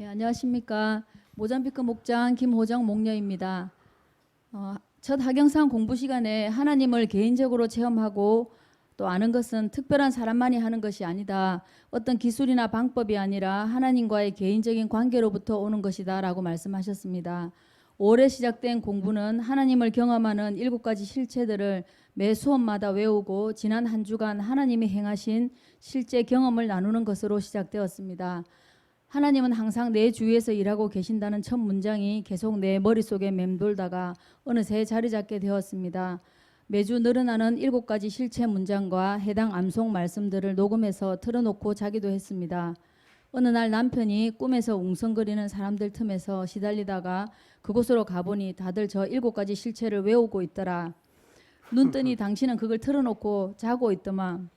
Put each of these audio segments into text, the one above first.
안녕하십니까. 모잠비크 목장 김호정 목녀입니다. 첫 하경상 공부 시간에 하나님을 개인적으로 체험하고 또 아는 것은 특별한 사람만이 하는 것이 아니다. 어떤 기술이나 방법이 아니라 하나님과의 개인적인 관계로부터 오는 것이다 라고 말씀하셨습니다. 5월에 시작된 공부는 하나님을 경험하는 7가지 실체들을 매 수업마다 외우고 지난 한 주간 하나님이 행하신 실제 경험을 나누는 것으로 시작되었습니다. 하나님은 항상 내 주위에서 일하고 계신다는 첫 문장이 계속 내 머릿속에 맴돌다가 어느새 자리 잡게 되었습니다. 매주 늘어나는 7가지 실체 문장과 해당 암송 말씀들을 녹음해서 틀어놓고 자기도 했습니다. 어느 날 남편이 꿈에서 웅성거리는 사람들 틈에서 시달리다가 그곳으로 가보니 다들 저 7가지 실체를 외우고 있더라. 눈 뜨니 당신은 그걸 틀어놓고 자고 있더만.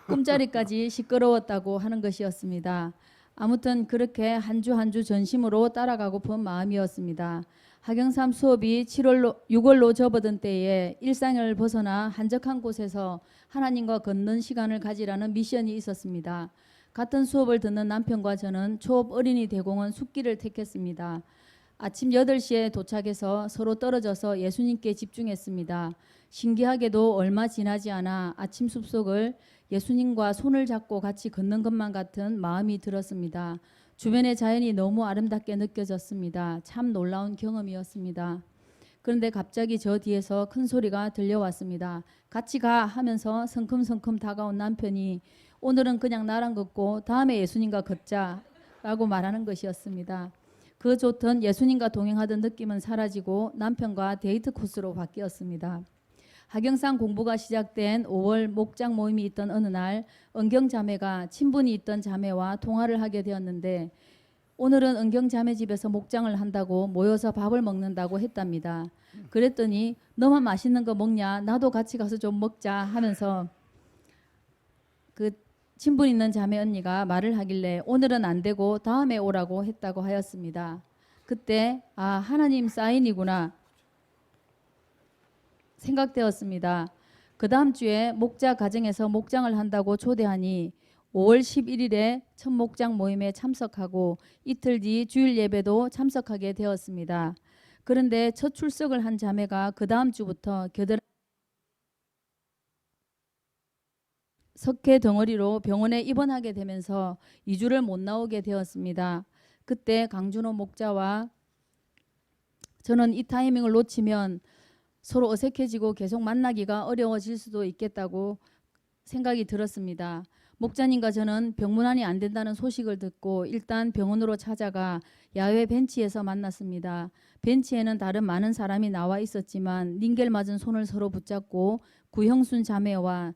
꿈자리까지 시끄러웠다고 하는 것이었습니다. 아무튼 그렇게 한 주 한 주 전심으로 따라가고픈 마음이었습니다. 하경삼 수업이 6월로 접어든 때에 일상을 벗어나 한적한 곳에서 하나님과 걷는 시간을 가지라는 미션이 있었습니다. 같은 수업을 듣는 남편과 저는 초업 어린이 대공원 숲길을 택했습니다. 아침 8시에 도착해서 서로 떨어져서 예수님께 집중했습니다. 신기하게도 얼마 지나지 않아 아침 숲속을 예수님과 손을 잡고 같이 걷는 것만 같은 마음이 들었습니다. 주변의 자연이 너무 아름답게 느껴졌습니다. 참 놀라운 경험이었습니다. 그런데 갑자기 저 뒤에서 큰 소리가 들려왔습니다. 같이 가 하면서 성큼성큼 다가온 남편이 오늘은 그냥 나랑 걷고 다음에 예수님과 걷자 라고 말하는 것이었습니다. 그 좋던 예수님과 동행하던 느낌은 사라지고 남편과 데이트 코스로 바뀌었습니다. 하경상 공부가 시작된 5월 목장 모임이 있던 어느 날 은경 자매가 친분이 있던 자매와 통화를 하게 되었는데 오늘은 은경 자매 집에서 목장을 한다고 모여서 밥을 먹는다고 했답니다. 그랬더니 너만 맛있는 거 먹냐? 나도 같이 가서 좀 먹자 하면서 그 친분 있는 자매 언니가 말을 하길래 오늘은 안 되고 다음에 오라고 했다고 하였습니다. 그때 하나님 사인이구나 생각되었습니다. 그 다음 주에 목자 가정에서 목장을 한다고 초대하니 5월 11일에 첫 목장 모임에 참석하고 이틀 뒤 주일 예배도 참석하게 되었습니다. 그런데 첫 출석을 한 자매가 그 다음 주부터 겨드랑이 석회 덩어리로 병원에 입원하게 되면서 2주를 못 나오게 되었습니다. 그때 강준호 목자와 저는 이 타이밍을 놓치면 서로 어색해지고 계속 만나기가 어려워질 수도 있겠다고 생각이 들었습니다. 목자님과 저는 병문안이 안 된다는 소식을 듣고 일단 병원으로 찾아가 야외 벤치에서 만났습니다. 벤치에는 다른 많은 사람이 나와 있었지만 링겔 맞은 손을 서로 붙잡고 구형순 자매와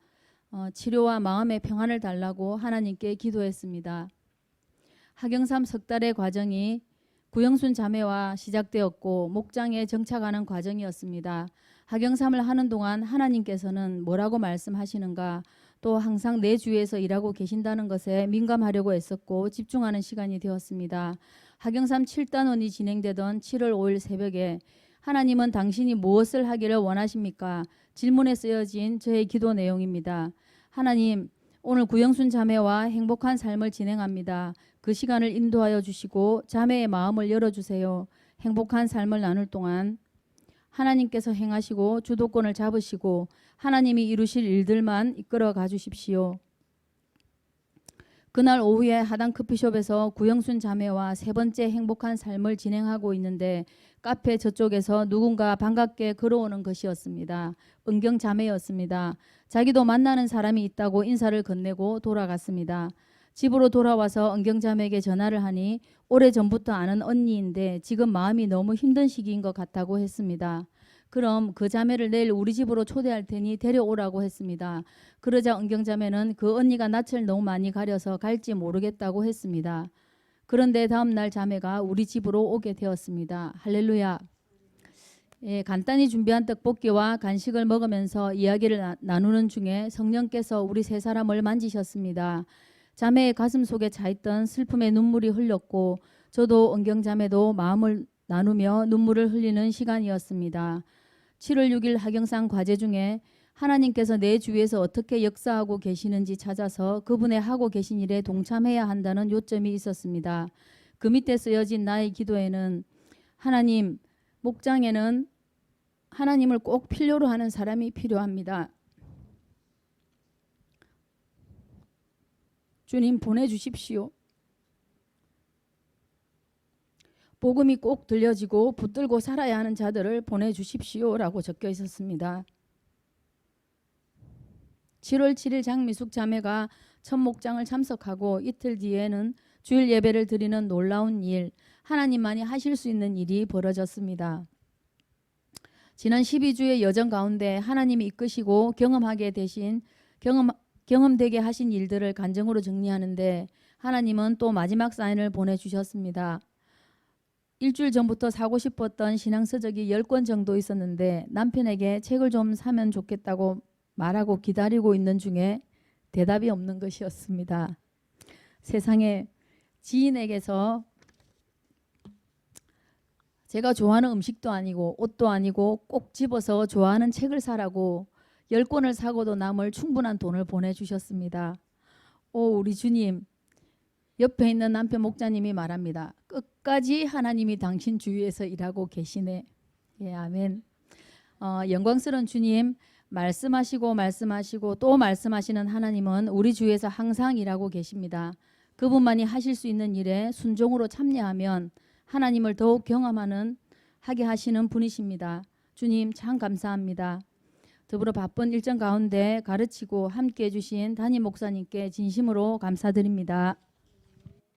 치료와 마음의 평안을 달라고 하나님께 기도했습니다. 하경삼 석 달의 과정이 구영순 자매와 시작되었고 목장에 정착하는 과정이었습니다. 하경삼을 하는 동안 하나님께서는 뭐라고 말씀하시는가 또 항상 내 주위에서 일하고 계신다는 것에 민감하려고 애썼고 집중하는 시간이 되었습니다. 하경삼 7단원이 진행되던 7월 5일 새벽에 하나님은 당신이 무엇을 하기를 원하십니까? 질문에 쓰여진 저의 기도 내용입니다. 하나님, 오늘 구영순 자매와 행복한 삶을 진행합니다. 그 시간을 인도하여 주시고 자매의 마음을 열어주세요. 행복한 삶을 나눌 동안 하나님께서 행하시고 주도권을 잡으시고 하나님이 이루실 일들만 이끌어 가주십시오. 그날 오후에 하단 커피숍에서 구영순 자매와 세 번째 행복한 삶을 진행하고 있는데 카페 저쪽에서 누군가 반갑게 걸어오는 것이었습니다. 은경 자매였습니다. 자기도 만나는 사람이 있다고 인사를 건네고 돌아갔습니다. 집으로 돌아와서 은경 자매에게 전화를 하니 오래전부터 아는 언니인데 지금 마음이 너무 힘든 시기인 것 같다고 했습니다. 그럼 그 자매를 내일 우리 집으로 초대할 테니 데려오라고 했습니다. 그러자 은경 자매는 그 언니가 낯을 너무 많이 가려서 갈지 모르겠다고 했습니다. 그런데 다음 날 자매가 우리 집으로 오게 되었습니다. 할렐루야. 간단히 준비한 떡볶이와 간식을 먹으면서 이야기를 나누는 중에 성령께서 우리 세 사람을 만지셨습니다. 자매의 가슴 속에 차있던 슬픔의 눈물이 흘렸고 저도 은경 자매도 마음을 나누며 눈물을 흘리는 시간이었습니다. 7월 6일 하경상 과제 중에 하나님께서 내 주위에서 어떻게 역사하고 계시는지 찾아서 그분의 하고 계신 일에 동참해야 한다는 요점이 있었습니다. 그 밑에 쓰여진 나의 기도에는 하나님, 목장에는 하나님을 꼭 필요로 하는 사람이 필요합니다. 주님 보내주십시오. 복음이 꼭 들려지고 붙들고 살아야 하는 자들을 보내주십시오라고 적혀 있었습니다. 7월 7일 장미숙 자매가 첫 목장을 참석하고 이틀 뒤에는 주일 예배를 드리는 놀라운 일, 하나님만이 하실 수 있는 일이 벌어졌습니다. 지난 12주의 여정 가운데 하나님이 이끄시고 경험되게 하신 일들을 간증으로 정리하는데 하나님은 또 마지막 사인을 보내주셨습니다. 일주일 전부터 사고 싶었던 신앙서적이 10권 정도 있었는데 남편에게 책을 좀 사면 좋겠다고 말하고 기다리고 있는 중에 대답이 없는 것이었습니다. 세상에 지인에게서 제가 좋아하는 음식도 아니고 옷도 아니고 꼭 집어서 좋아하는 책을 사라고 10권을 사고도 남을 충분한 돈을 보내주셨습니다. 우리 주님, 옆에 있는 남편 목자님이 말합니다. 끝까지 하나님이 당신 주위에서 일하고 계시네. 예, 아멘. 영광스러운 주님, 말씀하시고 또 말씀하시는 하나님은 우리 주위에서 항상 일하고 계십니다. 그분만이 하실 수 있는 일에 순종으로 참여하면 하나님을 더욱 하게 하시는 분이십니다. 주님 참 감사합니다. 더불어 바쁜 일정 가운데 가르치고 함께해 주신 담임 목사님께 진심으로 감사드립니다.